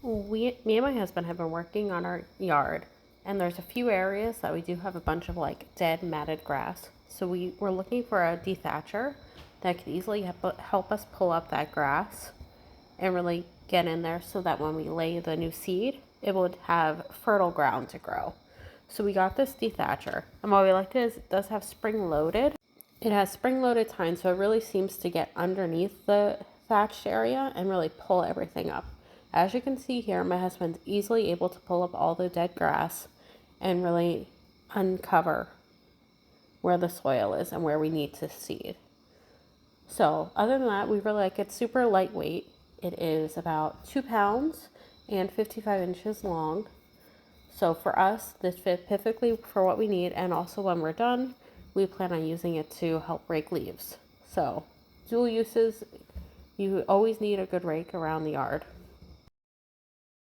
Me and my husband have been working on our yard, and there's a few areas that we do have a bunch of like dead matted grass. So we were looking for a dethatcher that could easily help us pull up that grass and really get in there so that when we lay the new seed, it would have fertile ground to grow. So we got this dethatcher, and what we liked is it does have spring loaded. It has spring loaded tines, so it really seems to get underneath the thatched area and really pull everything up. As you can see here, my husband's easily able to pull up all the dead grass and really uncover where the soil is and where we need to seed. So other than that, we really like it. It's super lightweight. It is about 2 pounds and 55 inches long. So for us, this fit perfectly for what we need, and also when we're done, we plan on using it to help rake leaves. So dual uses, you always need a good rake around the yard.